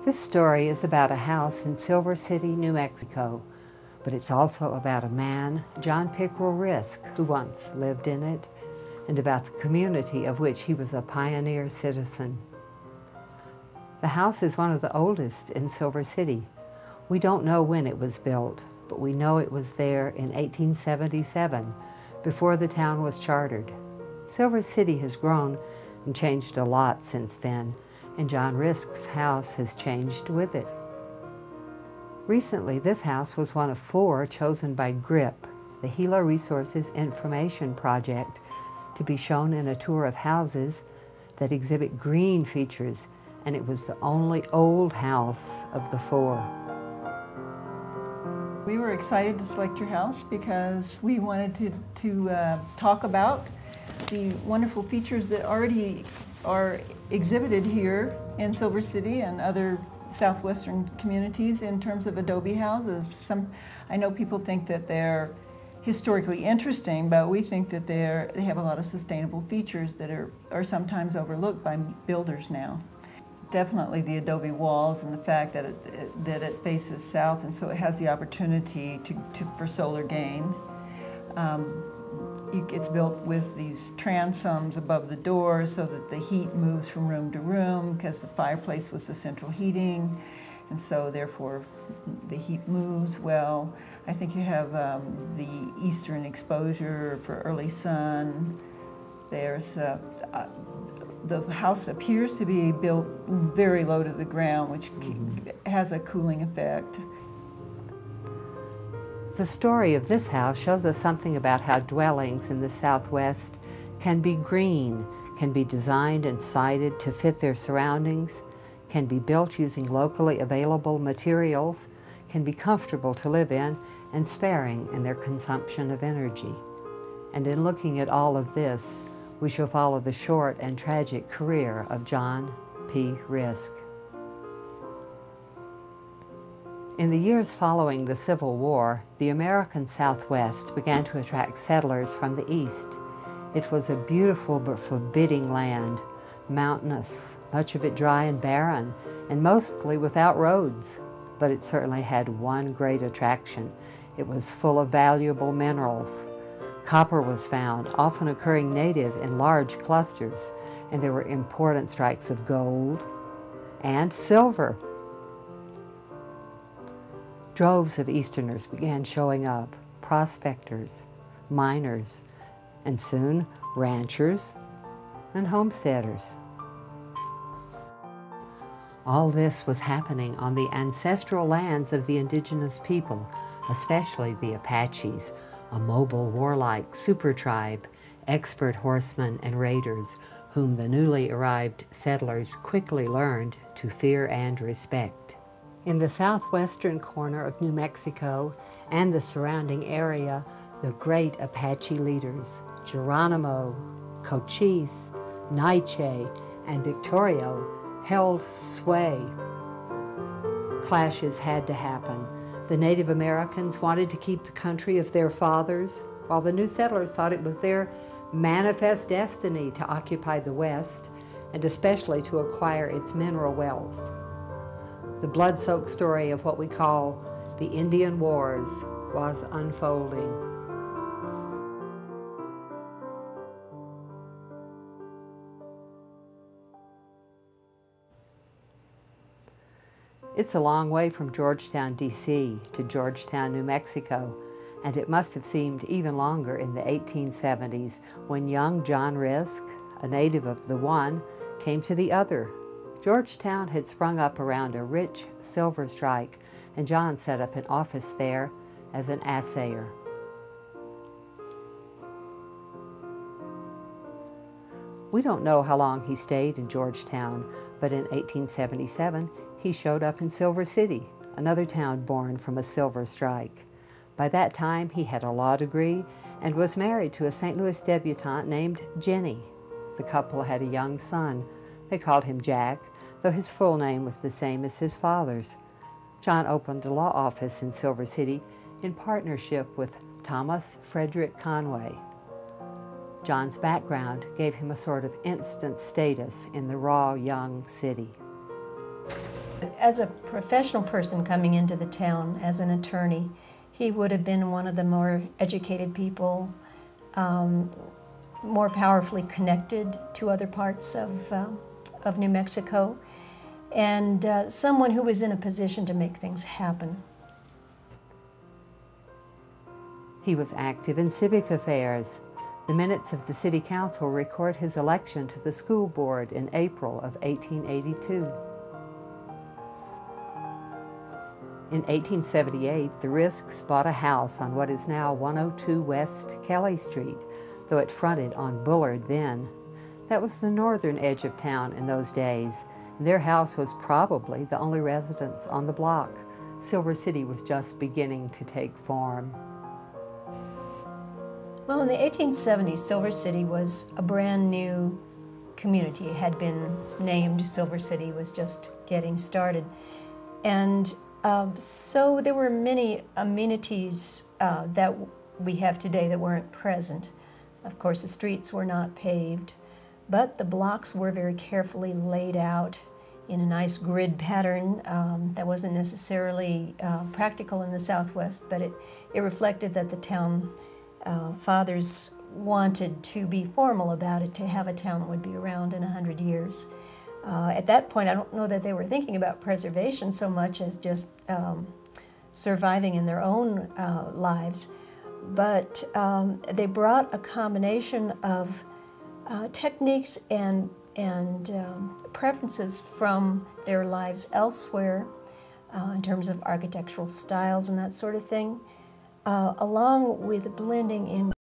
This story is about a house in Silver City, New Mexico, but it's also about a man, John Pickrell Risque, who once lived in it, and about the community of which he was a pioneer citizen. The house is one of the oldest in Silver City. We don't know when it was built, but we know it was there in 1877, before the town was chartered. Silver City has grown and changed a lot since then, and John Risque's house has changed with it. Recently, this house was one of 4 chosen by GRIP, the Gila Resources Information Project, to be shown in a tour of houses that exhibit green features, and it was the only old house of the 4. We were excited to select your house because we wanted to talk about the wonderful features that already are exhibited here in Silver City and other southwestern communities in terms of adobe houses. I know people think that they're historically interesting, but we think that they have a lot of sustainable features that are sometimes overlooked by builders now. Definitely the adobe walls and the fact that it faces south, and so it has the opportunity for solar gain. It's built with these transoms above the doors so that the heat moves from room to room, because the fireplace was the central heating, and so therefore the heat moves well. I think you have the eastern exposure for early sun. There's the house appears to be built very low to the ground, which has a cooling effect. The story of this house shows us something about how dwellings in the Southwest can be green, can be designed and sited to fit their surroundings, can be built using locally available materials, can be comfortable to live in, and sparing in their consumption of energy. And in looking at all of this, we shall follow the short and tragic career of John P. Risque. In the years following the Civil War, the American Southwest began to attract settlers from the east. It was a beautiful but forbidding land, mountainous, much of it dry and barren, and mostly without roads. But it certainly had one great attraction. It was full of valuable minerals. Copper was found, often occurring native in large clusters, and there were important strikes of gold and silver. Droves of Easterners began showing up, prospectors, miners, and soon ranchers and homesteaders. All this was happening on the ancestral lands of the indigenous people, especially the Apaches, a mobile, warlike super tribe, expert horsemen and raiders, whom the newly arrived settlers quickly learned to fear and respect. In the southwestern corner of New Mexico and the surrounding area, the great Apache leaders, Geronimo, Cochise, Naiche, and Victorio, held sway. Clashes had to happen. The Native Americans wanted to keep the country of their fathers, while the new settlers thought it was their manifest destiny to occupy the West, and especially to acquire its mineral wealth. The blood-soaked story of what we call the Indian Wars was unfolding. It's a long way from Georgetown, D.C. to Georgetown, New Mexico, and it must have seemed even longer in the 1870s when young John Risque, a native of the one, came to the other. Georgetown had sprung up around a rich silver strike, and John set up an office there as an assayer. We don't know how long he stayed in Georgetown, but in 1877, he showed up in Silver City, another town born from a silver strike. By that time, he had a law degree and was married to a St. Louis debutante named Jenny. The couple had a young son. They called him Jack, though his full name was the same as his father's. John opened a law office in Silver City in partnership with Thomas Frederick Conway. John's background gave him a sort of instant status in the raw young city. As a professional person coming into the town as an attorney, he would have been one of the more educated people, more powerfully connected to other parts of New Mexico, and someone who was in a position to make things happen. He was active in civic affairs. The minutes of the City Council record his election to the school board in April of 1882. In 1878, the Risques bought a house on what is now 102 West Kelly Street, though it fronted on Bullard then. That was the northern edge of town in those days, and their house was probably the only residence on the block. Silver City was just beginning to take form. Well, in the 1870s, Silver City was a brand new community. It had been named Silver City, was just getting started. And so there were many amenities that we have today that weren't present. Of course, the streets were not paved, but the blocks were very carefully laid out in a nice grid pattern that wasn't necessarily practical in the Southwest, but it reflected that the town fathers wanted to be formal about it, to have a town that would be around in 100 years. At that point, I don't know that they were thinking about preservation so much as just surviving in their own lives, but they brought a combination of techniques and preferences from their lives elsewhere in terms of architectural styles and that sort of thing, along with blending in